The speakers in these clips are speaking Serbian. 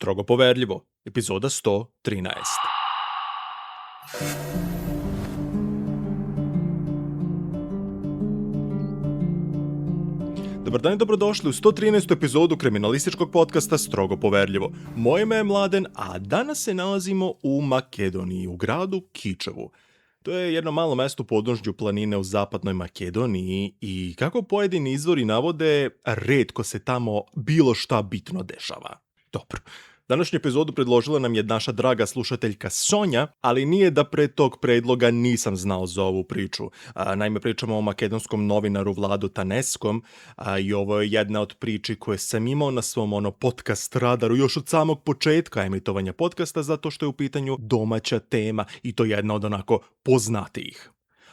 Strogo poverljivo, epizoda 113. Dobar dan i dobrodošli u 113. epizodu kriminalističkog podcasta Strogo poverljivo. Moje ime je Mladen, a danas se nalazimo u Makedoniji, u gradu Kičevu. To je jedno malo mesto u podnožju planine u zapadnoj Makedoniji i kako pojedini izvori navode, retko se tamo bilo šta bitno dešava. Dobro. Današnju epizodu predložila nam je naša draga slušateljka Sonja, ali nije da pre tog predloga nisam znao za ovu priču. Naime, pričamo o makedonskom novinaru Vladu Taneskom i ovo je jedna od priči koje sam imao na svom podcast radaru još od samog početka emitovanja podcasta, zato što je u pitanju domaća tema i to jedna od onako poznatijih.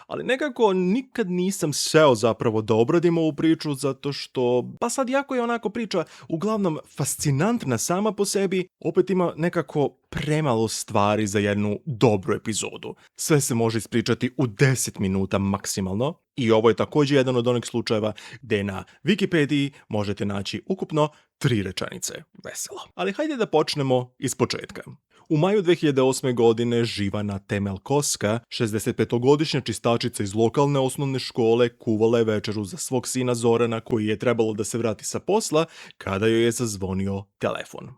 Ali nekako nikad nisam seo zapravo da obradim ovu priču zato što, pa sad jako je onako priča uglavnom fascinantna sama po sebi, opet ima nekako premalo stvari za jednu dobru epizodu. Sve se može ispričati u 10 minuta maksimalno i ovo je također jedan od onih slučajeva gdje na Wikipediji možete naći ukupno 3 rečenice. Veselo. Ali hajde da počnemo iz početka. U maju 2008. godine Živana Temelkoska, 65-godišnja čistačica iz lokalne osnovne škole, kuvala je večeru za svog sina Zorana koji je trebalo da se vrati sa posla kada joj je zazvonio telefon.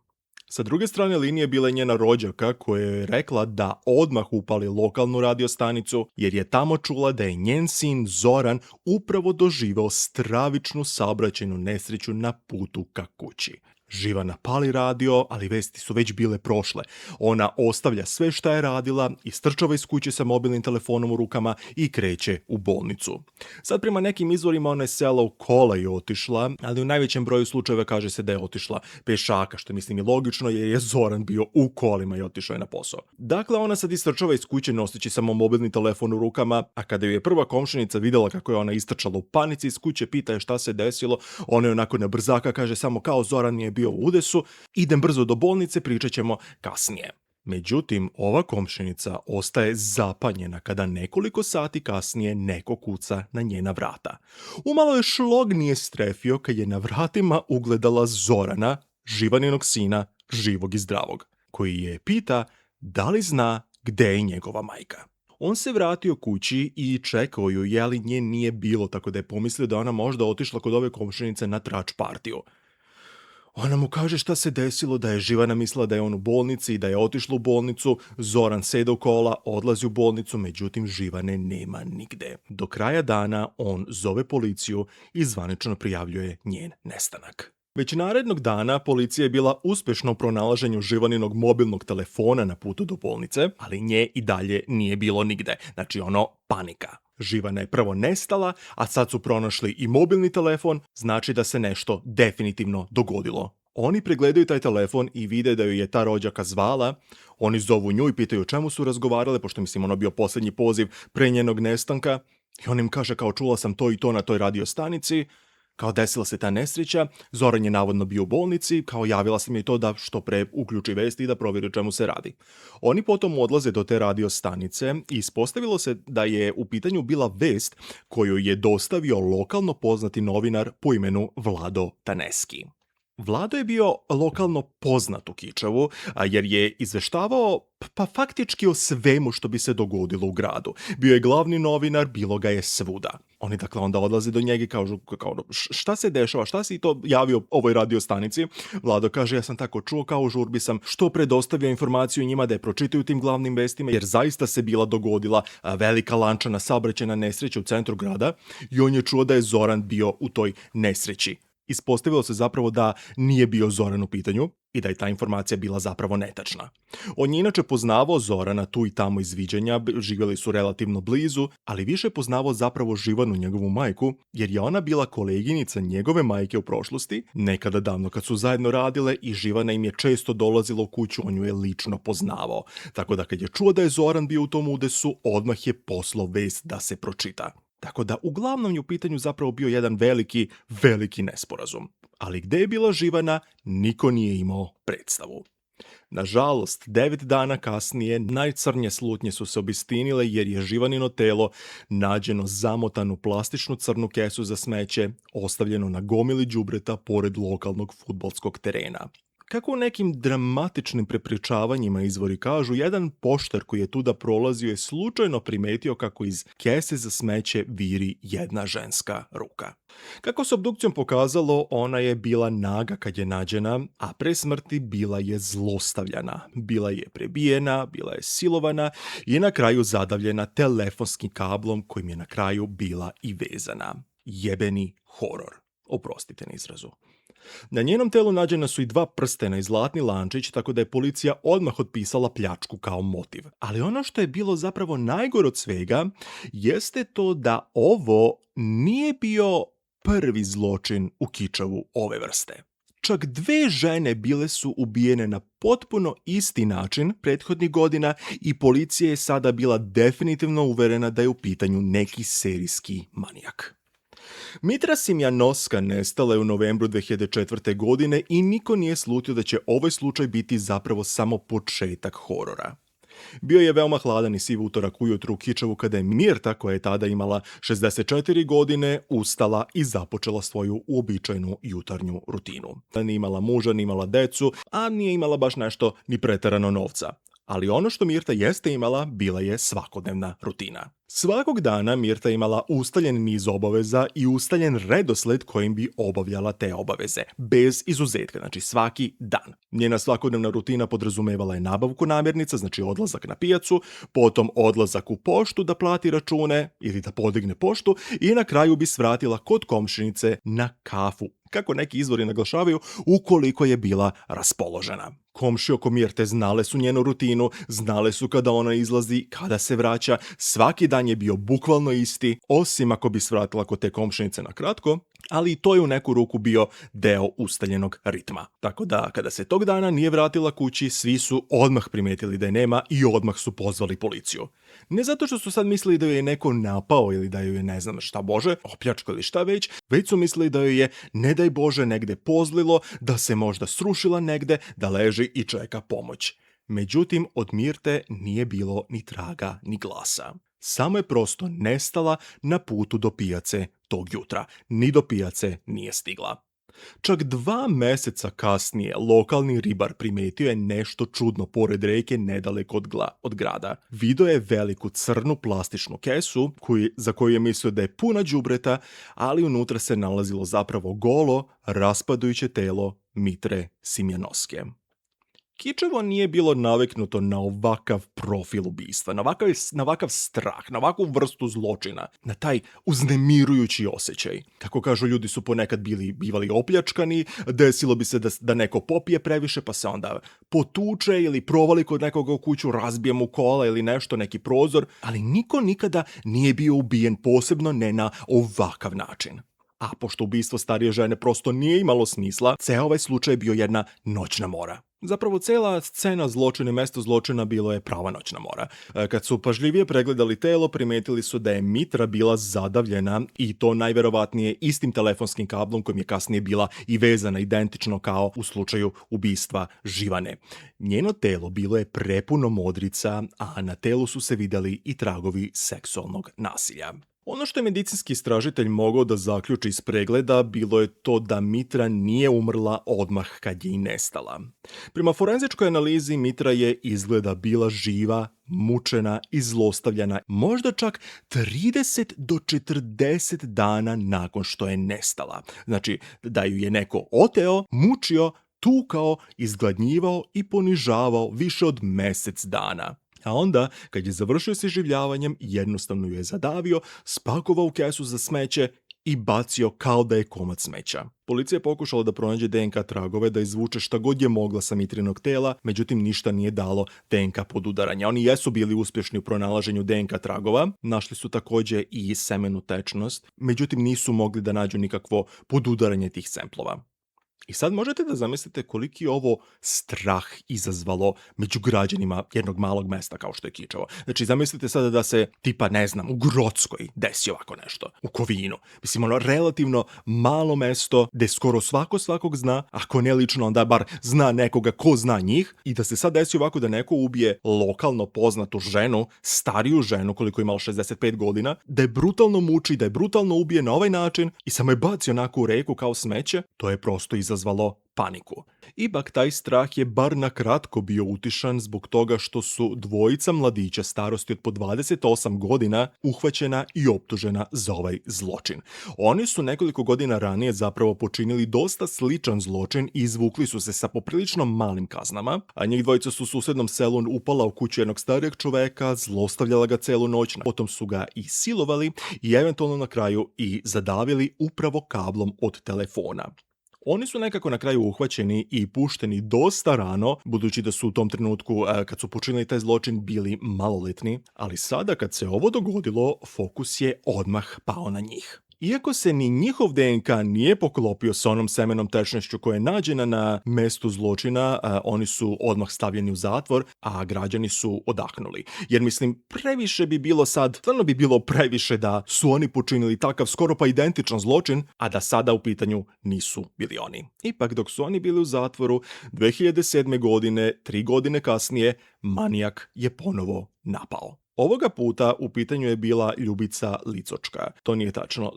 Sa druge strane linije bila je njena rođaka koja je rekla da odmah upali lokalnu radiostanicu jer je tamo čula da je njen sin Zoran upravo doživeo stravičnu saobraćajnu nesreću na putu ka kući. Živana pali radio, ali vesti su već bile prošle. Ona ostavlja sve šta je radila, istrčava iz kuće sa mobilnim telefonom u rukama i kreće u bolnicu. Sad prema nekim izvorima ona je sela u kola i otišla, ali u najvećem broju slučajeva kaže se da je otišla pešaka, što mislim i logično jer je Zoran bio u kolima i otišao je na posao. Dakle, ona sad istrčava iz kuće noseći samo mobilni telefon u rukama, a kada ju je prva komšinica vidjela kako je ona istrčala u panici iz kuće, pita je šta se desilo, ona je onako na brzaka kaže samo kao Zoran je bio u udesu, idem brzo do bolnice, pričat ćemo kasnije. Međutim, ova komšinica ostaje zapanjena kada nekoliko sati kasnije neko kuca na njena vrata. Umalo je šlog nije strefio kad je na vratima ugledala Zorana, Živaninog sina, živog i zdravog, koji je pita da li zna gde je njegova majka. On se vratio kući i čekao ju, jeli nje nije bilo, tako da je pomislio da ona možda otišla kod ove komšinice na trač partiju. Ona mu kaže šta se desilo, da je Živana mislila da je on u bolnici i da je otišla u bolnicu. Zoran seda u kola, odlazi u bolnicu, međutim Živane nema nigde. Do kraja dana on zove policiju i zvanično prijavljuje njen nestanak. Već narednog dana policija je bila uspješna u pronalaženju Živaninog mobilnog telefona na putu do bolnice, ali nje i dalje nije bilo nigde. Znači panika. Živana je prvo nestala, a sad su pronašli i mobilni telefon, znači da se nešto definitivno dogodilo. Oni pregledaju taj telefon i vide da ju je ta rođaka zvala. Oni zovu nju i pitaju o čemu su razgovarale, pošto mislim ono bio posljednji poziv pre njenog nestanka. I on im kaže kao čula sam to i to na toj radiostanici. Kao desila se ta nesreća, Zoran je navodno bio u bolnici, kao javila sam joj to da što pre uključi vesti i da provjeri o čemu se radi. Oni potom odlaze do te radiostanice i ispostavilo se da je u pitanju bila vest koju je dostavio lokalno poznati novinar po imenu Vlado Taneski. Vlado je bio lokalno poznat u Kičevu, jer je izveštavao pa faktički o svemu što bi se dogodilo u gradu. Bio je glavni novinar, bilo ga je svuda. Oni dakle onda odlaze do njega i kažu šta se dešava, šta si to javio ovoj radiostanici? Vlado kaže ja sam tako čuo kao u žurbi sam što predostavio informaciju njima da je pročitaju tim glavnim vestima jer zaista se bila dogodila velika lančana saobraćajna nesreća u centru grada i on je čuo da je Zoran bio u toj nesreći. Ispostavilo se zapravo da nije bio Zoran u pitanju i da je ta informacija bila zapravo netačna. On je inače poznavao Zorana tu i tamo iz viđenja, živjeli su relativno blizu, ali više poznavao zapravo Živanu, njegovu majku, jer je ona bila koleginica njegove majke u prošlosti, nekada davno kad su zajedno radile i Živana im je često dolazila u kuću, on ju je lično poznavao. Tako da kad je čuo da je Zoran bio u tom udesu, odmah je poslao vest da se pročita. Tako da uglavnom je u pitanju zapravo bio jedan veliki nesporazum. Ali gde je bila Živana, niko nije imao predstavu. Nažalost, 9 dana kasnije najcrnje slutnje su se obistinile jer je Živanino telo nađeno zamotano u plastičnu crnu kesu za smeće, ostavljeno na gomili đubreta pored lokalnog fudbalskog terena. Kako u nekim dramatičnim prepričavanjima izvori kažu, jedan poštar koji je tuda prolazio je slučajno primetio kako iz kese za smeće viri jedna ženska ruka. Kako se obdukcijom pokazalo, ona je bila naga kad je nađena, a pre smrti bila je zlostavljana. Bila je prebijena, bila je silovana i na kraju zadavljena telefonskim kablom kojim je na kraju bila i vezana. Jebeni horor. Oprostite na izrazu. Na njenom telu nađena su i 2 prstena i zlatni lančić, tako da je policija odmah otpisala pljačku kao motiv. Ali ono što je bilo zapravo najgore od svega jeste to da ovo nije bio prvi zločin u Kičevu ove vrste. Čak 2 žene bile su ubijene na potpuno isti način prethodnih godina i policija je sada bila definitivno uverena da je u pitanju neki serijski manijak. Mitra Simjanoska nestala je u novembru 2004. godine i niko nije slutio da će ovaj slučaj biti zapravo samo početak horora. Bio je veoma hladan i siv utorak ujutru u Kičevu kada je Mirta, koja je tada imala 64 godine, ustala i započela svoju uobičajenu jutarnju rutinu. Nije imala muža, nije imala decu, a nije imala baš nešto ni preterano novca. Ali ono što Mirta jeste imala, bila je svakodnevna rutina. Svakog dana Mirta imala ustaljen niz obaveza i ustaljen redosled kojim bi obavljala te obaveze, bez izuzetka, znači svaki dan. Njena svakodnevna rutina podrazumevala je nabavku namirnica, znači odlazak na pijacu, potom odlazak u poštu da plati račune ili da podigne poštu i na kraju bi svratila kod komšinice na kafu. Kako neki izvori naglašavaju, ukoliko je bila raspoložena. Komšije oko Mirte znale su njenu rutinu, znale su kada ona izlazi, kada se vraća, svaki dan je bio bukvalno isti, osim ako bi svratila kod te komšinice na kratko, ali i to je u neku ruku bio deo ustaljenog ritma. Tako da, kada se tog dana nije vratila kući, svi su odmah primetili da je nema i odmah su pozvali policiju. Ne zato što su sad mislili da joj je neko napao ili da joj je ne znam šta bože, opljačkao ili šta već su mislili da joj je, ne daj bože, negde pozlilo, da se možda srušila negde, da leži i čeka pomoć. Međutim, od Mirte nije bilo ni traga ni glasa. Samo je prosto nestala na putu do pijace tog jutra. Ni do pijace nije stigla. Čak 2 meseca kasnije lokalni ribar primetio je nešto čudno pored reke nedaleko od grada. Video je veliku crnu plastičnu kesu za koju je mislio da je puna đubreta, ali unutra se nalazilo zapravo golo, raspadajuće telo Mitre Simjanoske. Kičevo nije bilo naviknuto na ovakav profil ubistva, na ovakav strah, na ovakvu vrstu zločina, na taj uznemirujući osjećaj. Kako kažu, ljudi su ponekad bivali opljačkani, desilo bi se da neko popije previše pa se onda potuče ili provali kod nekoga u kuću, razbije mu kola ili nešto, neki prozor, ali niko nikada nije bio ubijen, posebno ne na ovakav način. A pošto ubistvo starije žene prosto nije imalo smisla, ceo ovaj slučaj je bio jedna noćna mora. Zapravo cela scena zločina i mesto zločina bilo je prava noćna mora. Kad su pažljivije pregledali telo, primetili su da je Mitra bila zadavljena i to najverovatnije istim telefonskim kablom kojim je kasnije bila i vezana identično kao u slučaju ubistva Živane. Njeno telo bilo je prepuno modrica, a na telu su se vidjeli i tragovi seksualnog nasilja. Ono što je medicinski istražitelj mogao da zaključi iz pregleda bilo je to da Mitra nije umrla odmah kad je i nestala. Prema forenzičkoj analizi Mitra je izgleda bila živa, mučena i zlostavljana, možda čak 30 do 40 dana nakon što je nestala. Znači da ju je neko oteo, mučio, tukao, izgladnjivao i ponižavao više od mjesec dana. A onda, kad je završio s iživljavanjem, jednostavno ju je zadavio, spakovao u kesu za smeće i bacio kao da je komad smeća. Policija je pokušala da pronađe DNK tragove, da izvuče šta god je mogla sa Mitrinog tela, međutim ništa nije dalo DNK podudaranja. Oni jesu bili uspješni u pronalaženju DNK tragova, našli su također i semenu tečnost, međutim nisu mogli da nađu nikakvo podudaranje tih semplova. I sad možete da zamislite koliki je ovo strah izazvalo među građanima jednog malog mesta kao što je Kičevo. Znači, zamislite sada da se, tipa, ne znam, u Grockoj desi ovako nešto, u Kovinu. Mislim, ono, relativno malo mesto gde skoro svakog zna, ako ne lično, onda bar zna nekoga ko zna njih, i da se sad desi ovako da neko ubije lokalno poznatu ženu, stariju ženu koliko je imala 65 godina, da je brutalno muči, da je brutalno ubije na ovaj način i samo je bacio onako u reku kao smeće, to je prosto izazvalo izazvalo paniku. Ipak taj strah je bar na kratko bio utišan zbog toga što su dvojica mladića starosti od po 28 godina uhvaćena i optužena za ovaj zločin. Oni su nekoliko godina ranije zapravo počinili dosta sličan zločin i izvukli su se sa poprilično malim kaznama, a njih dvojica su u susednom selu upala u kuću jednog starijeg čoveka, zlostavljala ga celu noć, potom su ga i silovali i eventualno na kraju i zadavili upravo kablom od telefona. Oni su nekako na kraju uhvaćeni i pušteni dosta rano, budući da su u tom trenutku, kad su počinili taj zločin, bili maloletni, ali sada kad se ovo dogodilo, fokus je odmah pao na njih. Iako se ni njihov DNK nije poklopio s onom semenom tečnošću koja je nađena na mestu zločina, oni su odmah stavljeni u zatvor, a građani su odahnuli. Jer mislim, previše bi bilo sad, stvarno bi bilo previše da su oni počinili takav skoro pa identičan zločin, a da sada u pitanju nisu bili oni. Ipak dok su oni bili u zatvoru, 2007. godine, 3 godine kasnije, manijak je ponovo napao. Ovoga puta u pitanju je bila Ljubica Licočka. To nije tačno,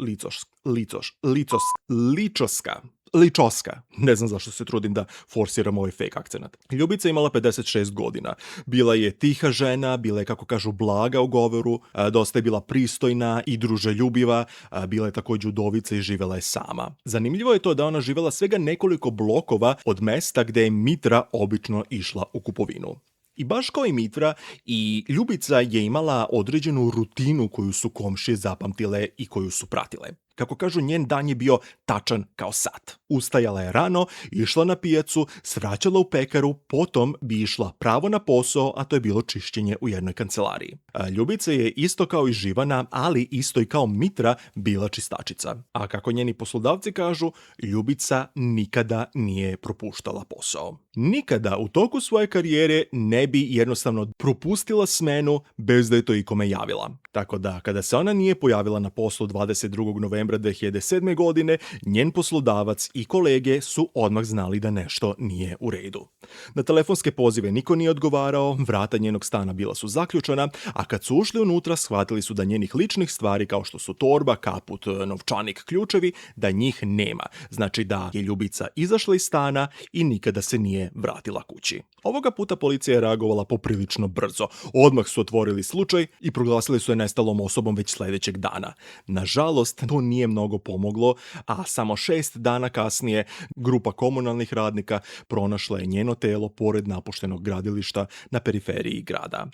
Ličoska. Ne znam zašto se trudim da forsiram ovaj fake akcenat. Ljubica je imala 56 godina. Bila je tiha žena, bila je, kako kažu, blaga u govoru, dosta je bila pristojna i druželjubiva, bila je također udovica i živjela je sama. Zanimljivo je to da ona živjela svega nekoliko blokova od mesta gde je Mitra obično išla u kupovinu. I baš kao i Mitra, i Ljubica je imala određenu rutinu koju su komšije zapamtile i koju su pratile. Kako kažu, njen dan je bio tačan kao sat. Ustajala je rano, išla na pijacu, svraćala u pekaru, potom bi išla pravo na posao, a to je bilo čišćenje u jednoj kancelariji. Ljubica je isto kao i Živana, ali isto i kao Mitra, bila čistačica. A kako njeni poslodavci kažu, Ljubica nikada nije propuštala posao. Nikada u toku svoje karijere ne bi jednostavno propustila smenu bez da je to ikome javila. Tako da, kada se ona nije pojavila na poslu 22. novembra 2007. godine, njen poslodavac i kolege su odmah znali da nešto nije u redu. Na telefonske pozive niko nije odgovarao, vrata njenog stana bila su zaključana, a kad su ušli unutra, shvatili su da njenih ličnih stvari kao što su torba, kaput, novčanik, ključevi, da njih nema. Znači da je Ljubica izašla iz stana i nikada se nije vratila kući. Ovoga puta policija je reagovala poprilično brzo. Odmah su otvorili slučaj i proglasili su je nestalom osobom već sljedećeg dana. Nažalost, to nije mnogo pomoglo, a samo 6 dana kasnije grupa komunalnih radnika pronašla je njeno telo pored napuštenog gradilišta na periferiji grada.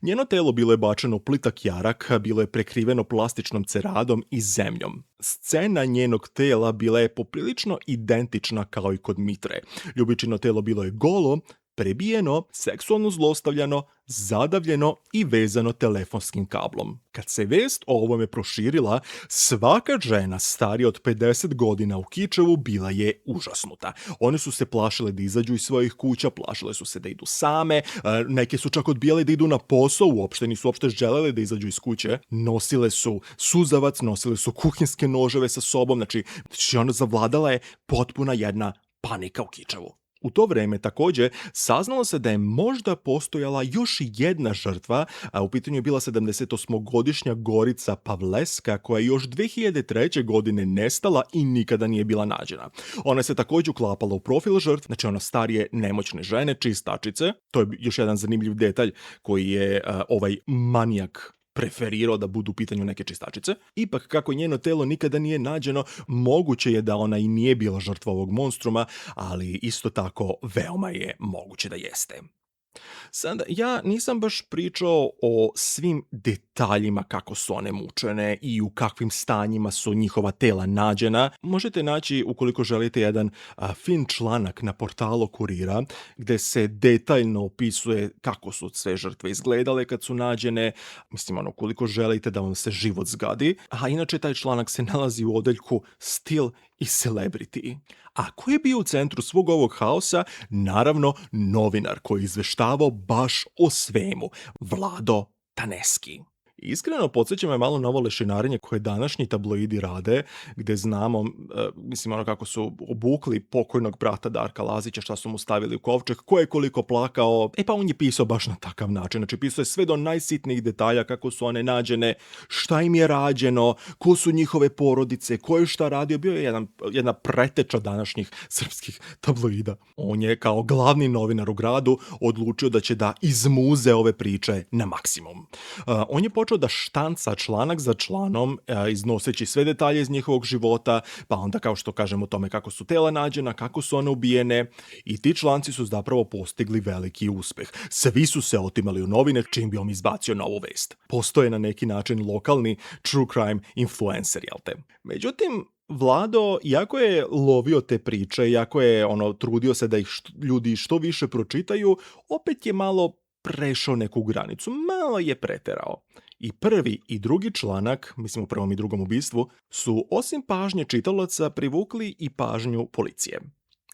Njeno telo bilo je bačeno u plitak jarak, bilo je prekriveno plastičnom ceradom i zemljom. Scena njenog tela bila je poprilično identična kao i kod Mitre. Ljubičino telo bilo je golo, prebijeno, seksualno zlostavljano, zadavljeno i vezano telefonskim kablom. Kad se vest o ovome proširila, svaka žena starija od 50 godina u Kičevu bila je užasnuta. One su se plašile da izađu iz svojih kuća, plašile su se da idu same, neke su čak odbijale da idu na posao, nisu uopšte želele da izađu iz kuće. Nosile su suzavac, nosile su kuhinske noževe sa sobom, znači ona zavladala je potpuna jedna panika u Kičevu. U to vreme također saznalo se da je možda postojala još jedna žrtva, a u pitanju je bila 78-godišnja Gorica Pavleska koja je još 2003. godine nestala i nikada nije bila nađena. Ona se također uklapala u profil žrtve, znači ona starije nemoćne žene, čistačice. To je još jedan zanimljiv detalj koji je ovaj manijak preferirao da budu u pitanju neke čistačice. Ipak, kako njeno telo nikada nije nađeno, moguće je da ona i nije bila žrtva ovog monstruma, ali isto tako veoma je moguće da jeste. Sada, ja nisam baš pričao o svim detaljima kako su one mučene i u kakvim stanjima su njihova tela nađena. Možete naći, ukoliko želite, jedan fin članak na portalu Kurira gde se detaljno opisuje kako su sve žrtve izgledale kad su nađene. Mislim, ukoliko želite da vam se život zgadi. A inače, taj članak se nalazi u odeljku Stil i Celebrity. A ko je bio u centru svog ovog haosa? Naravno, novinar koji je izveštavao baš o svemu, Vlado Taneski. Iskreno, podsjeća me malo na ovo lešinarenje koje današnji tabloidi rade, gde znamo, mislim, ono kako su obukli pokojnog brata Darka Lazića, šta su mu stavili u kovčeg, ko je koliko plakao, pa on je pisao baš na takav način. Znači, pisao je sve do najsitnijih detalja, kako su one nađene, šta im je rađeno, ko su njihove porodice, ko je šta radio. Bio je jedna preteča današnjih srpskih tabloida. On je kao glavni novinar u gradu odlučio da će da izmuze ove priče na maksimum. On je počeo da štanca članak za članom, iznoseći sve detalje iz njihovog života, pa onda, kao što kažemo, o tome kako su tela nađena, kako su one ubijene, i ti članci su zapravo postigli veliki uspeh. Svi su se otimali u novine čim bi on izbacio novu vest. Postoje na neki način lokalni true crime influencer, jel te? Međutim, Vlado, iako je lovio te priče, iako je trudio se da ih ljudi što više pročitaju, opet je malo prešao neku granicu, malo je preterao. I prvi i drugi članak, mislim u prvom i drugom ubistvu, su osim pažnje čitalaca privukli i pažnju policije.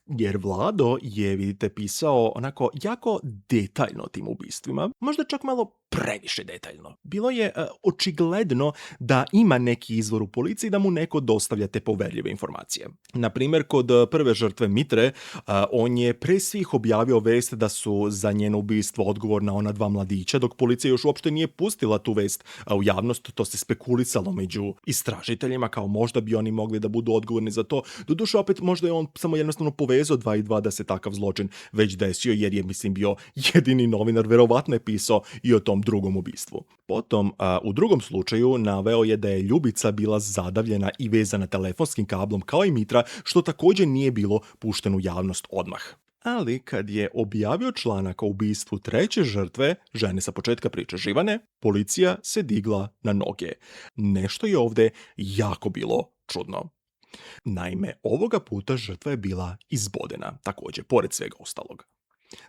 Jer Vlado je, vidite, pisao onako jako detaljno o tim ubistvima, možda čak malo previše detaljno. Bilo je očigledno da ima neki izvor u policiji da mu neko dostavlja te poverljive informacije. Naprimjer, kod prve žrtve Mitre, on je pre svih objavio vest da su za njeno ubistvo odgovorna ona 2 mladića, dok policija još uopšte nije pustila tu vest u javnost. To se spekulisalo među istražiteljima, kao možda bi oni mogli da budu odgovorni za to. Doduše, opet možda je on samo jednostavno povezao 2 i 2 da se takav zločin već desio, jer je, mislim, bio jedini novinar, verovatno je pisao i o tom drugom ubistvu. Potom, u drugom slučaju, naveo je da je Ljubica bila zadavljena i vezana telefonskim kablom kao i Mitra, što također nije bilo pušteno u javnost odmah. Ali kad je objavio članak o ubistvu treće žrtve, žene sa početka priče Živane, policija se digla na noge. Nešto je ovdje jako bilo čudno. Naime, ovoga puta žrtva je bila izbodena, također, pored svega ostalog.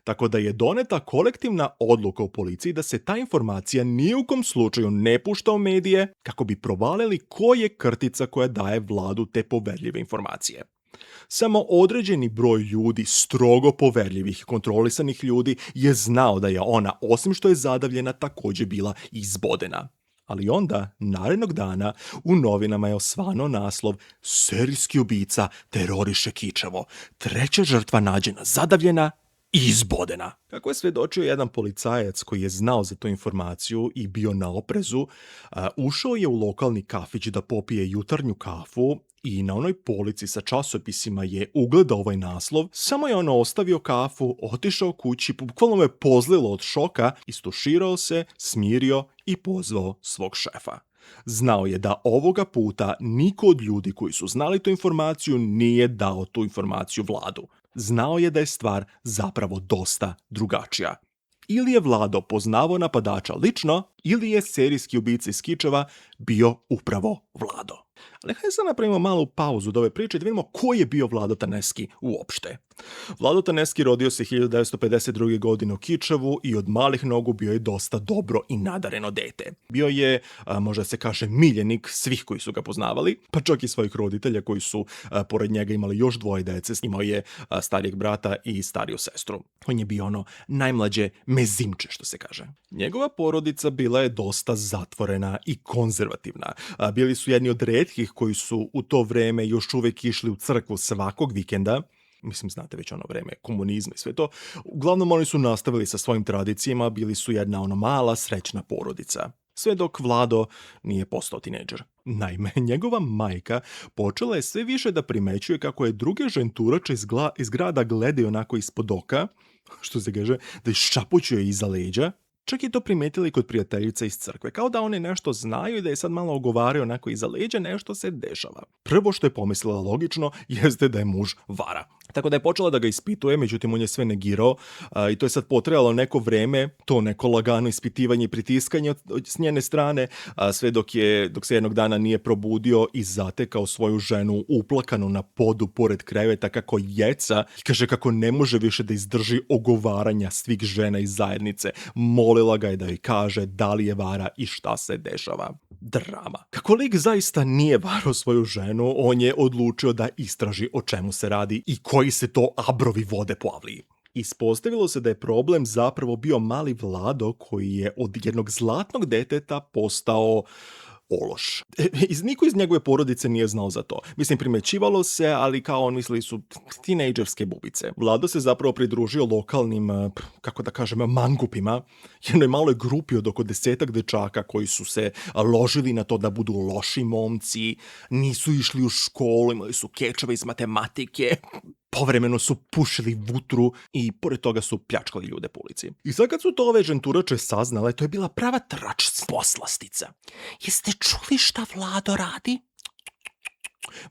Tako da je doneta kolektivna odluka u policiji da se ta informacija ni u kom slučaju ne pušta u medije, kako bi provalili ko je krtica koja daje Vladu te poverljive informacije. Samo određeni broj ljudi, strogo poverljivih i kontrolisanih ljudi, je znao da je ona, osim što je zadavljena, također bila izbodena. Ali onda, narednog dana, u novinama je osvano naslov "Serijski ubica teroriše Kičevo. Treća žrtva nađena zadavljena i izbodena." Kako je svjedočio jedan policajac koji je znao za tu informaciju i bio na oprezu, ušao je u lokalni kafić da popije jutarnju kafu i na onoj polici sa časopisima je ugledao ovaj naslov, samo je ostavio kafu, otišao kući, bukvalno me pozlilo od šoka, istuširao se, smirio i pozvao svog šefa. Znao je da ovoga puta niko od ljudi koji su znali tu informaciju nije dao tu informaciju Vladu. Znao je da je stvar zapravo dosta drugačija. Ili je Vlado poznavao napadača lično, ili je serijski ubica iz Kičeva bio upravo Vlado. Ali hajde sad napravimo malu pauzu do ove priče da vidimo ko je bio Vlado Taneski uopšte. Vlado Taneski rodio se 1952. godine u Kičevu i od malih nogu bio je dosta dobro i nadareno dete. Bio je, možda se kaže, miljenik svih koji su ga poznavali, pa čak i svojih roditelja koji su pored njega imali još 2 dece. Imao je starijeg brata i stariju sestru. On je bio najmlađe mezimče, što se kaže. Njegova porodica bila je dosta zatvorena i konzervativna. Bili su jedni od retkih koji su u to vreme još uvijek išli u crkvu svakog vikenda. Mislim, znate već vreme komunizma i sve to. Uglavnom, oni su nastavili sa svojim tradicijama, bili su jedna mala, srećna porodica. Sve dok Vlado nije postao tinejdžer. Naime, njegova majka počela je sve više da primećuje kako je druge ženturače iz grada gledaju onako ispod oka, što se kaže, da iščapućuje iza leđa. Čak je to primetila i kod prijateljica iz crkve, kao da one nešto znaju i da je sad malo ogovaraju onako iza leđa, nešto se dešava. Prvo što je pomislila logično jeste da je muž vara. Tako da je počela da ga ispituje, međutim on je sve negirao i to je sad potrajalo neko vreme, to neko lagano ispitivanje i pritiskanje s njene strane, sve dok se jednog dana nije probudio i zatekao svoju ženu uplakanu na podu pored kreveta kako jeca i kaže kako ne može više da izdrži ogovaranja svih žena iz zajednice. Molila ga je da joj kaže da li je vara i šta se dešava. Drama. Kako lik zaista nije varao svoju ženu, on je odlučio da istraži o čemu se radi i koji se to abrovi vode po Avliji. Ispostavilo se da je problem zapravo bio mali Vlado koji je od jednog zlatnog deteta postao ološ. Niko iz njegove porodice nije znao za to. Mislim, primećivalo se, ali kao on mislili su tinejdžerske bubice. Vlado se zapravo pridružio lokalnim, kako da kažem, mangupima, jednoj maloj grupi od oko 10 dečaka koji su se ložili na to da budu loši momci, nisu išli u školu, imali su kečeve iz matematike, povremeno su pušili vutru i pored toga su pljačkali ljude po ulici. I sad kad su to ove ženturače saznale, to je bila prava trač poslastica. Jeste čuli šta Vlado radi?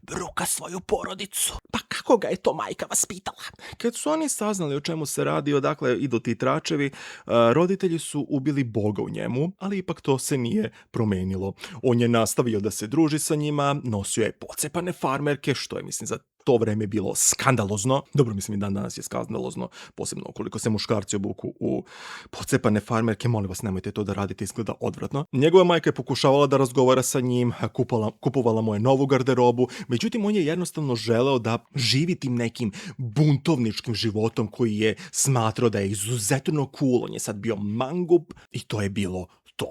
Bruka svoju porodicu. Pa kako ga je to majka vaspitala? Kad su oni saznali o čemu se radi, odakle idu ti tračevi, roditelji su ubili Boga u njemu, ali ipak to se nije promenilo. On je nastavio da se druži sa njima, nosio je pocepane farmerke, što je, mislim, za to vreme bilo skandalozno. Dobro, mislim, i dan danas je skandalozno, posebno ukoliko se muškarci obuku u pocepane farmerke. Molim vas, nemojte to da radite, izgleda odvratno. Njegova majka je pokušavala da razgovara sa njim, kupovala mu je novu garderobu, međutim, on je jednostavno želeo da živi tim nekim buntovničkim životom koji je smatrao da je izuzetno cool. On je sad bio mangup i to je bilo to.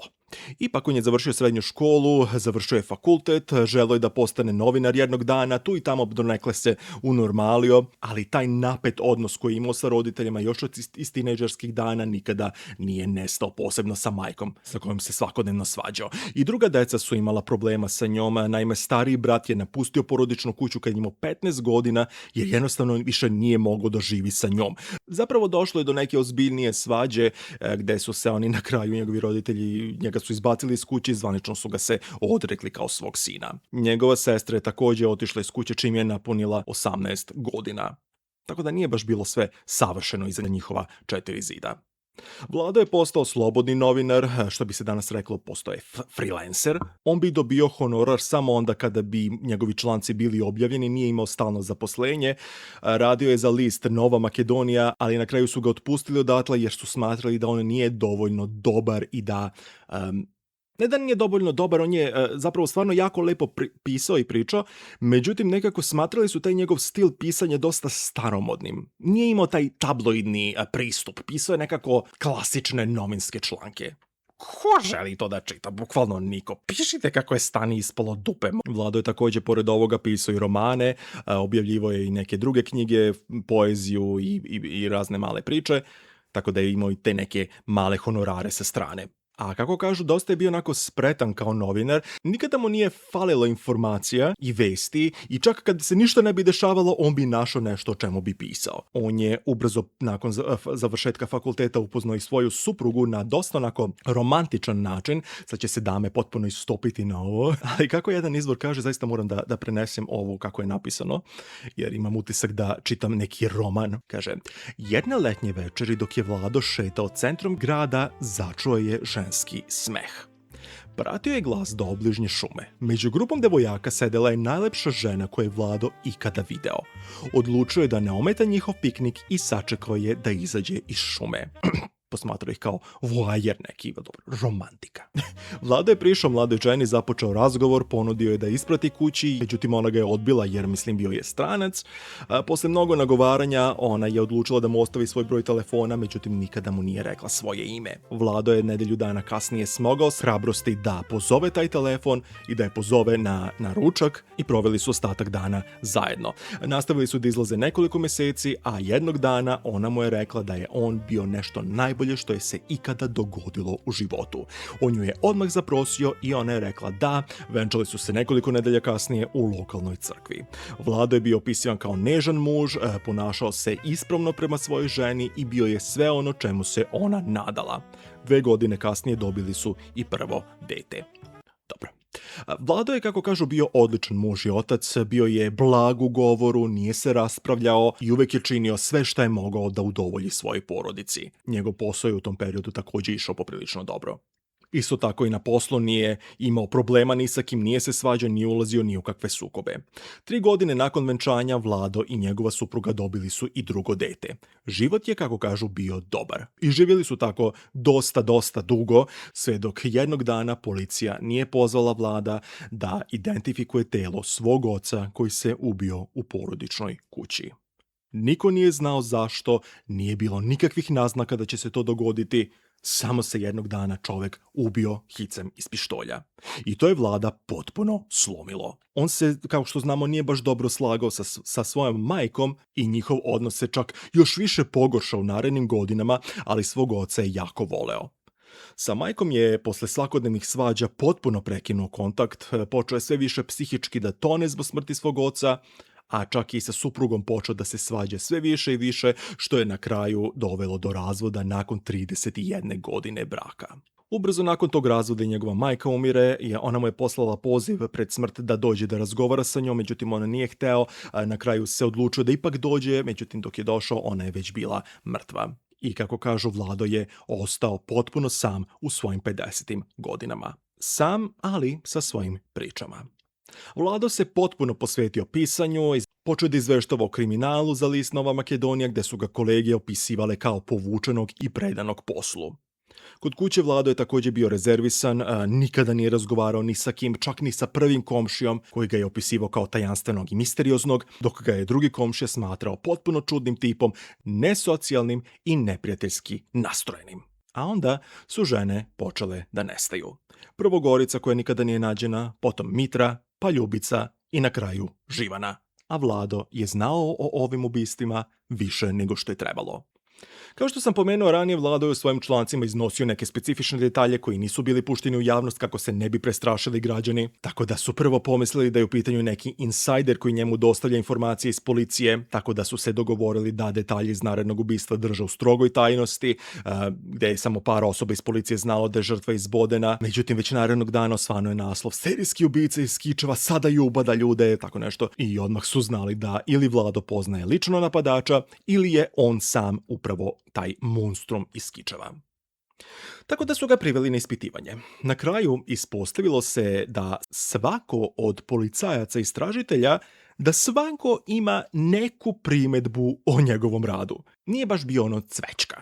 Ipak on je završio srednju školu, završio je fakultet, želeo je da postane novinar jednog dana, tu i tamo donekle se unormalio, ali taj napet odnos koji je imao sa roditeljima još iz tinejdžerskih dana nikada nije nestao, posebno sa majkom, sa kojom se svakodnevno svađao. I druga deca su imala problema sa njom, naime stariji brat je napustio porodičnu kuću kad je imao 15 godina, jer jednostavno više nije mogao da živi sa njom. Zapravo došlo je do neke ozbiljnije svađe, gde su se oni na kraju, njegovi roditelji, njega su izbacili iz kuće i zvanično su ga se odrekli kao svog sina. Njegova sestra je također otišla iz kuće čim je napunila 18 godina. Tako da nije baš bilo sve savršeno iza njihova 4 zida. Vlado je postao slobodni novinar, što bi se danas reklo, postao je freelancer. On bi dobio honorar samo onda kada bi njegovi članci bili objavljeni, nije imao stalno zaposlenje. Radio je za list Nova Makedonija, ali na kraju su ga otpustili odatle jer su smatrali da on nije dovoljno dobar i da... Ne da nije dovoljno dobar, on je zapravo stvarno jako lepo pisao i pričao, međutim nekako smatrali su taj njegov stil pisanja dosta staromodnim. Nije imao taj tabloidni pristup, pisao je nekako klasične novinske članke. Ko želi to da čita? Bukvalno niko. Pišite kako je stani ispalo dupe. Vlado je također pored ovoga pisao i romane, objavljivo je i neke druge knjige, poeziju i razne male priče, tako da je imao i te neke male honorare sa strane. A kako kažu, dosta je bio onako spretan kao novinar, nikada mu nije falilo informacija i vesti i čak kad se ništa ne bi dešavalo, on bi našao nešto o čemu bi pisao. On je ubrzo nakon završetka fakulteta upoznao i svoju suprugu na dosta onako romantičan način. Sad će se dame potpuno istopiti na ovo, ali kako jedan izvor kaže, zaista moram da prenesem ovo kako je napisano, jer imam utisak da čitam neki roman. Kaže, jedne letnje večeri dok je Vlado šetao centrom grada, začuo je ženski smeh. Pratio je glas do obližnje šume. Među grupom devojaka sedela je najlepša žena koju je Vlado ikada video. Odlučio je da ne ometa njihov piknik i sačekao je da izađe iz šume. Posmatrao ih kao voajer neki, dobro, romantika. Vlado je prišao mladoj ženi, započeo razgovor, ponudio je da isprati kući, međutim ona ga je odbila jer, mislim, bio je stranac. Posle mnogo nagovaranja, ona je odlučila da mu ostavi svoj broj telefona, međutim nikada mu nije rekla svoje ime. Vlado je nedelju dana kasnije smogao s hrabrosti da pozove taj telefon i da je pozove na ručak i proveli su ostatak dana zajedno. Nastavili su da izlaze nekoliko meseci, a jednog dana ona mu je rekla da je on bio nešto najbolje što je se ikada dogodilo u životu. On ju je odmah zaprosio i ona je rekla da. Venčali su se nekoliko nedelja kasnije u lokalnoj crkvi. Vlado je bio opisivan kao nežan muž, ponašao se ispravno prema svojoj ženi i bio je sve ono čemu se ona nadala. 2 godine kasnije dobili su i prvo dete. Dobro. Vlado je, kako kažu, bio odličan muž i otac, bio je blag u govoru, nije se raspravljao i uvek je činio sve šta je mogao da udovolji svojoj porodici. Njegov posao je u tom periodu također išao poprilično dobro. Isto tako i na poslu nije imao problema ni sa kim, nije se svađao, nije ulazio ni u kakve sukobe. 3 godine nakon venčanja Vlado i njegova supruga dobili su i drugo dete. Život je, kako kažu, bio dobar. I živjeli su tako dosta dugo, sve dok jednog dana policija nije pozvala Vlada da identifikuje telo svog oca koji se ubio u porodičnoj kući. Niko nije znao zašto, nije bilo nikakvih naznaka da će se to dogoditi, samo se jednog dana čovek ubio hicem iz pištolja. I to je vlada potpuno slomilo. On se, kao što znamo, nije baš dobro slagao sa svojom majkom i njihov odnos se čak još više pogoršao u narednim godinama, ali svog oca je jako voleo. Sa majkom je posle svakodnevnih svađa potpuno prekinuo kontakt, počeo je sve više psihički da tone zbog smrti svog oca, a čak i sa suprugom počeo da se svađa sve više i više, što je na kraju dovelo do razvoda nakon 31 godine braka. Ubrzo nakon tog razvoda i njegova majka umire, ona mu je poslala poziv pred smrt da dođe da razgovara sa njom, međutim ona nije hteo, na kraju se odlučio da ipak dođe, međutim dok je došao ona je već bila mrtva. I kako kažu, Vlado je ostao potpuno sam u svojim 50. godinama. Sam, ali sa svojim pričama. Vlado se potpuno posvetio pisanju, počeo da izveštava o kriminalu za list Nova Makedonija, gde su ga kolege opisivale kao povučenog i predanog poslu. Kod kuće Vlado je također bio rezervisan, nikada nije razgovarao ni sa kim, čak ni sa prvim komšijom koji ga je opisivao kao tajanstvenog i misterioznog, dok ga je drugi komšija smatrao potpuno čudnim tipom, nesocijalnim i neprijateljski nastrojenim. A onda su žene počele da nestaju. Prvo Gorica koja nikada nije nađena, potom Mitra, pa Ljubica i na kraju Živana. A Vlado je znao o ovim ubistvima više nego što je trebalo. Kao što sam pomenuo ranije, Vlado je u svojim člancima iznosio neke specifične detalje koji nisu bili pušteni u javnost kako se ne bi prestrašili građani, tako da su prvo pomislili da je u pitanju neki insajder koji njemu dostavlja informacije iz policije, tako da su se dogovorili da detalje iz narednog ubistva drže u strogoj tajnosti, gde je samo par osoba iz policije znalo da je žrtva izbodena. Međutim, već narednog dana osvano je naslov serijski ubica iz Kičeva sada i ubada ljude, tako nešto, i odmah su znali da ili Vlado poznaje lično napadača ili je on sam upravo taj monstrum iz Kičeva. Tako da su ga priveli na ispitivanje. Na kraju ispostavilo se da svako od policajaca istražitelja da svako ima neku primedbu o njegovom radu. Nije baš bio ono cvečka.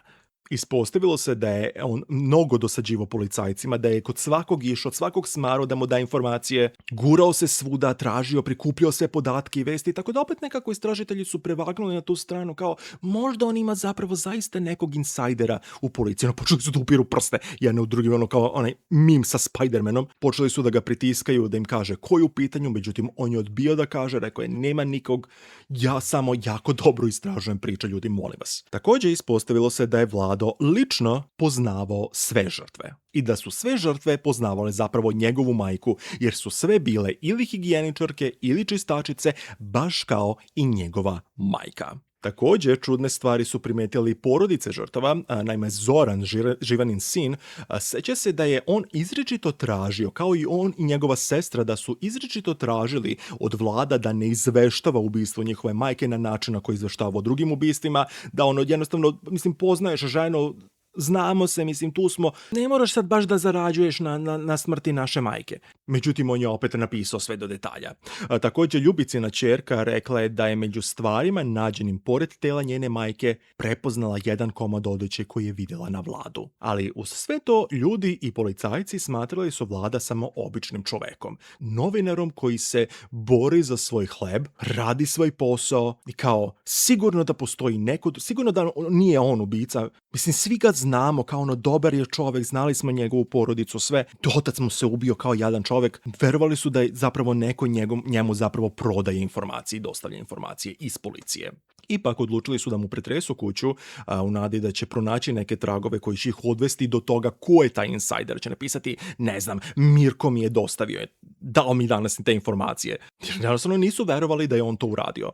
Ispostavilo se da je on mnogo dosađivo policajcima, da je kod svakog išao, od svakog smarao da mu da informacije, gurao se svuda, tražio, prikupljao sve podatke i vesti, tako da opet nekako istražitelji su prevagnuli na tu stranu kao možda on ima zapravo zaista nekog insajdera u policiji. Počeli su da upiru prste jedne u drugi, ono kao onaj mim sa Spider-Manom. Počeli su da ga pritiskaju, da im kaže ko je u pitanju, međutim on je odbio da kaže, rekao je nema nikog, ja samo jako dobro istražujem priče, ljudi, molim vas. Također ispostavilo se da je Vlado lično poznavao sve žrtve i da su sve žrtve poznavale zapravo njegovu majku, jer su sve bile ili higijeničarke ili čistačice, baš kao i njegova majka. Također, čudne stvari su primetili porodice žrtava, naime Zoran, Živanin sin, seća se da je on izričito tražio, kao i on i njegova sestra, da su izričito tražili od Vlada da ne izveštava ubistvo njihove majke na način na koji izveštava o drugim ubistvima, da ono jednostavno, poznaješ ženu, znamo se, tu smo, ne moraš sad baš da zarađuješ na smrti naše majke. Međutim, on je opet napisao sve do detalja. Također, Ljubicina ćerka rekla je da je među stvarima nađenim pored tela njene majke prepoznala jedan komad odeće koji je vidjela na Vladu. Ali uz sve to, ljudi i policajci smatrali su Vlada samo običnim čovekom. Novinarom koji se bori za svoj hleb, radi svoj posao i kao sigurno da postoji neko, sigurno da nije on ubica. Svi ga znamo kao ono dobar je čovek, znali smo njegovu porodicu, sve. Dotac smo se ubio kao jedan čovek. Verovali su da je zapravo neko njemu zapravo prodaje informacije i dostavlja informacije iz policije. Ipak odlučili su da mu pretresu kuću u nadi da će pronaći neke tragove koji će ih odvesti do toga ko je taj insajder. Će napisati, ne znam, Mirko mi je dostavio, dao mi danas te informacije. Jer jednostavno nisu verovali da je on to uradio.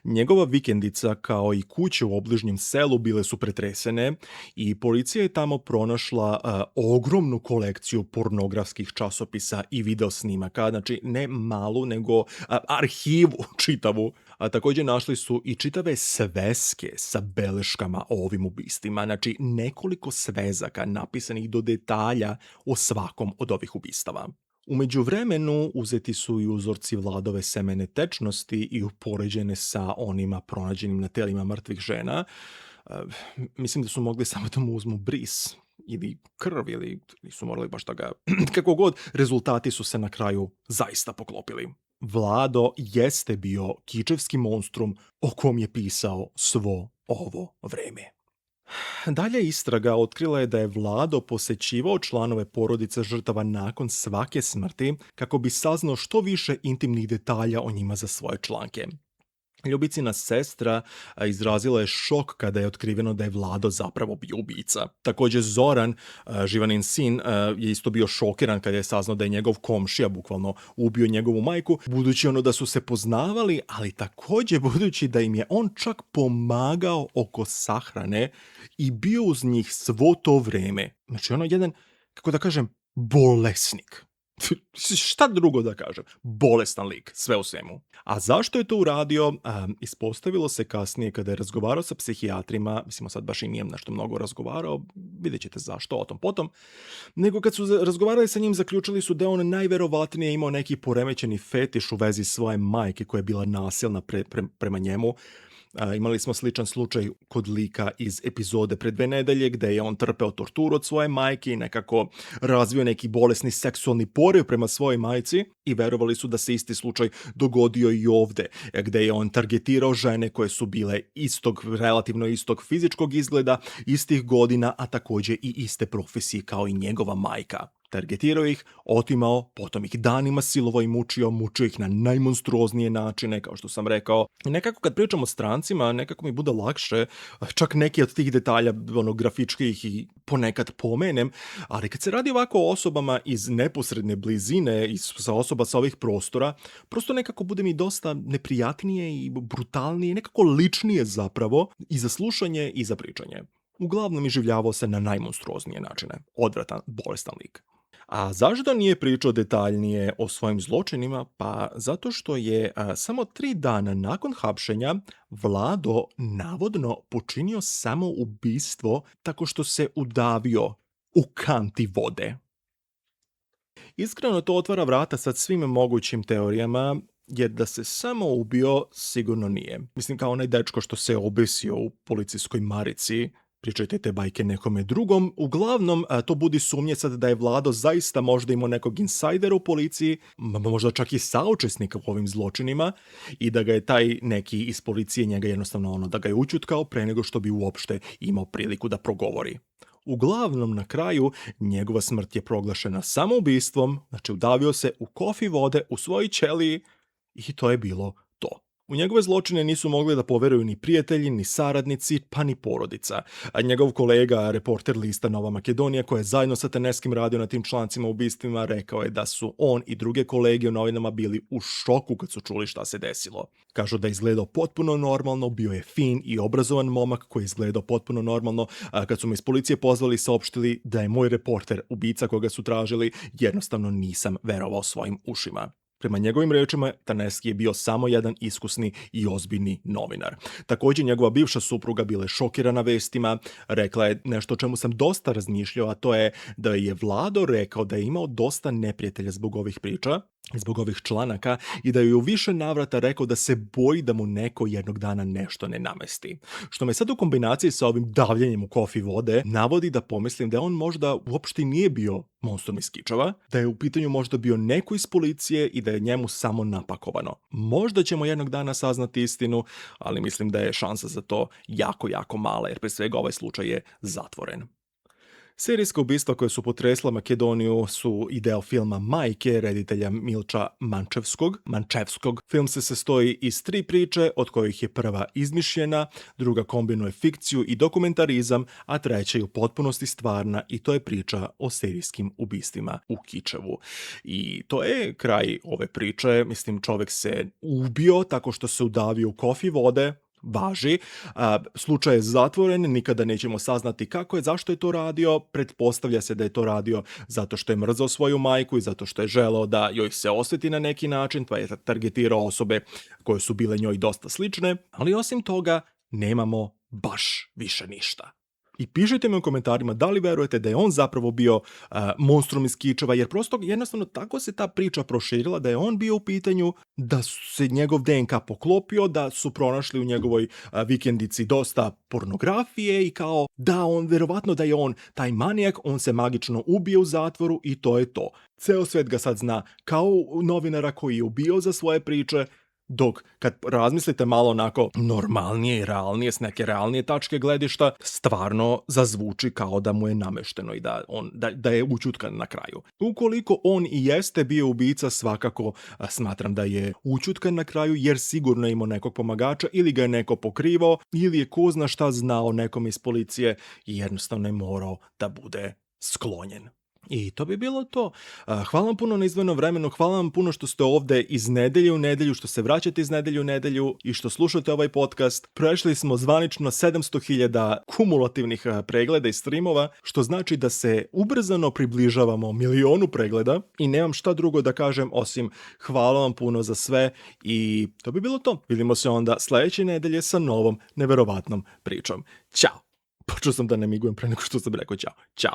Njegova vikendica kao i kuće u obližnjem selu bile su pretresene i policija je tamo pronašla ogromnu kolekciju pornografskih časopisa i videosnimaka, znači ne malu nego arhivu čitavu. A također našli su i čitave sveske sa beleškama o ovim ubistvima, znači nekoliko svezaka napisanih do detalja o svakom od ovih ubistava. U međuvremenu uzeti su i uzorci Vladove semene tečnosti i upoređene sa onima pronađenim na telima mrtvih žena. Mislim da su mogli samo da mu uzmu bris ili krv ili nisu morali baš da ga... Kako god, rezultati su se na kraju zaista poklopili. Vlado jeste bio kičevski monstrum o kom je pisao svo ovo vreme. Dalje istraga otkrila je da je Vlado posećivao članove porodice žrtava nakon svake smrti kako bi saznao što više intimnih detalja o njima za svoje članke. Ljubicina sestra izrazila je šok kada je otkriveno da je Vlado zapravo bio ubica. Također Zoran, Živanin sin, je isto bio šokiran kada je saznao da je njegov komšija bukvalno ubio njegovu majku, budući da su se poznavali, ali također budući da im je on čak pomagao oko sahrane i bio uz njih svo to vreme. Znači jedan, kako da kažem, bolesnik. Šta drugo da kažem? Bolestan lik, sve u svemu. A zašto je to uradio? Ispostavilo se kasnije kada je razgovarao sa psihijatrima, mislimo sad baš i nijem nešto mnogo razgovarao, vidjet ćete zašto, o tom potom, nego kad su razgovarali sa njim, zaključili su da on najverovatnije imao neki poremećeni fetiš u vezi svoje majke koja je bila nasilna prema njemu. Imali smo sličan slučaj kod lika iz epizode pre 2 nedelje gde je on trpeo torturu od svoje majke i nekako razvio neki bolesni seksualni poriv prema svojoj majci i verovali su da se isti slučaj dogodio i ovde, gde je on targetirao žene koje su bile relativno istog fizičkog izgleda, istih godina, a također i iste profesije kao i njegova majka. Targetirao ih, otimao, potom ih danima silovao i mučio ih na najmonstruoznije načine, kao što sam rekao. I nekako kad pričam o strancima, nekako mi bude lakše, čak neki od tih detalja grafičkih i ponekad pomenem, ali kad se radi ovako o osobama iz neposredne blizine, sa osoba sa ovih prostora, prosto nekako bude mi dosta neprijatnije i brutalnije, nekako ličnije zapravo, i za slušanje i za pričanje. Uglavnom iživljavao se na najmonstruoznije načine. Odvratan, bolestan lik. A zašto nije pričao detaljnije o svojim zločinima? Pa zato što je samo 3 dana nakon hapšenja Vlado navodno počinio samoubistvo tako što se udavio u kanti vode. Iskreno to otvara vrata sad svim mogućim teorijama, jer da se samo ubio sigurno nije. Mislim kao onaj dečko što se obesio u policijskoj marici. Pričajte te bajke nekome drugom. Uglavnom, to budi sumnje sad da je Vlado zaista možda imao nekog insajdera u policiji, možda čak i saučesnika u ovim zločinima, i da ga je taj neki iz policije njega jednostavno da ga je ućutkao pre nego što bi uopšte imao priliku da progovori. Uglavnom, na kraju, njegova smrt je proglašena samoubistvom, znači udavio se u kofi vode u svojoj ćeliji i to je bilo to. U njegove zločine nisu mogli da poveruju ni prijatelji, ni saradnici, pa ni porodica. A njegov kolega, reporter lista Nova Makedonija, koji je zajedno sa Teneskim radio na tim člancima o ubistvima, rekao je da su on i druge kolege u novinama bili u šoku kad su čuli šta se desilo. Kažu da je izgledao potpuno normalno, bio je fin i obrazovan momak koji je izgledao potpuno normalno. Kad su me iz policije pozvali i saopštili da je moj reporter ubica koga su tražili, jednostavno nisam verovao svojim ušima. Prema njegovim rečima, Taneski je bio samo jedan iskusni i ozbiljni novinar. Također, njegova bivša supruga bila je šokirana vestima, rekla je nešto o čemu sam dosta razmišljao, a to je da je Vlado rekao da je imao dosta neprijatelja zbog ovih priča, zbog ovih članaka, i da je u više navrata rekao da se boji da mu neko jednog dana nešto ne namesti. Što me sad u kombinaciji sa ovim davljenjem u kofi vode navodi da pomislim da on možda uopšte nije bio monstrum iz Kičeva, da je u pitanju možda bio neko iz policije i da je njemu samo napakovano. Možda ćemo jednog dana saznati istinu, ali mislim da je šansa za to jako, jako mala, jer pre svega ovaj slučaj je zatvoren. Serijska ubistva koje su potresla Makedoniju su i deo filma Majke, reditelja Milča Mančevskog. Film se sastoji iz 3 priče, od kojih je prva izmišljena, druga kombinuje fikciju i dokumentarizam, a treća je u potpunosti stvarna, i to je priča o serijskim ubistvima u Kičevu. I to je kraj ove priče. Mislim, čovjek se ubio tako što se udavio u kofi vode, važi. Slučaj je zatvoren, nikada nećemo saznati kako je, zašto je to radio. Pretpostavlja se da je to radio zato što je mrzao svoju majku i zato što je želeo da joj se osveti na neki način, pa je targetirao osobe koje su bile njoj dosta slične, ali osim toga nemamo baš više ništa. I pišite mi u komentarima da li verujete da je on zapravo bio monstrum iz Kičeva, jer prosto jednostavno tako se ta priča proširila da je on bio u pitanju, da se njegov DNK poklopio, da su pronašli u njegovoj vikendici dosta pornografije i kao da on, verovatno da je on taj manijak, on se magično ubije u zatvoru i to je to. Ceo svet ga sad zna kao novinara koji je ubio za svoje priče, dok kad razmislite malo onako normalnije i realnije, s neke realnije tačke gledišta, stvarno zazvuči kao da mu je namešteno i da je ućutkan na kraju. Ukoliko on i jeste bio ubica, svakako smatram da je ućutkan na kraju, jer sigurno je imao nekog pomagača ili ga je neko pokrivao ili je ko zna šta znao nekom iz policije i jednostavno je morao da bude sklonjen. I to bi bilo to. Hvala vam puno na izdvojenom vremenu, hvala vam puno što ste ovde iz nedelje u nedelju, što se vraćate iz nedelje u nedelju i što slušate ovaj podcast. Prešli smo zvanično 700.000 kumulativnih pregleda i streamova, što znači da se ubrzano približavamo 1.000.000 pregleda i nemam šta drugo da kažem osim hvala vam puno za sve i to bi bilo to. Vidimo se onda sledeće nedelje sa novom neverovatnom pričom. Ćao! Počeo sam da ne migujem pre nego što sam rekao ćao. Ćao!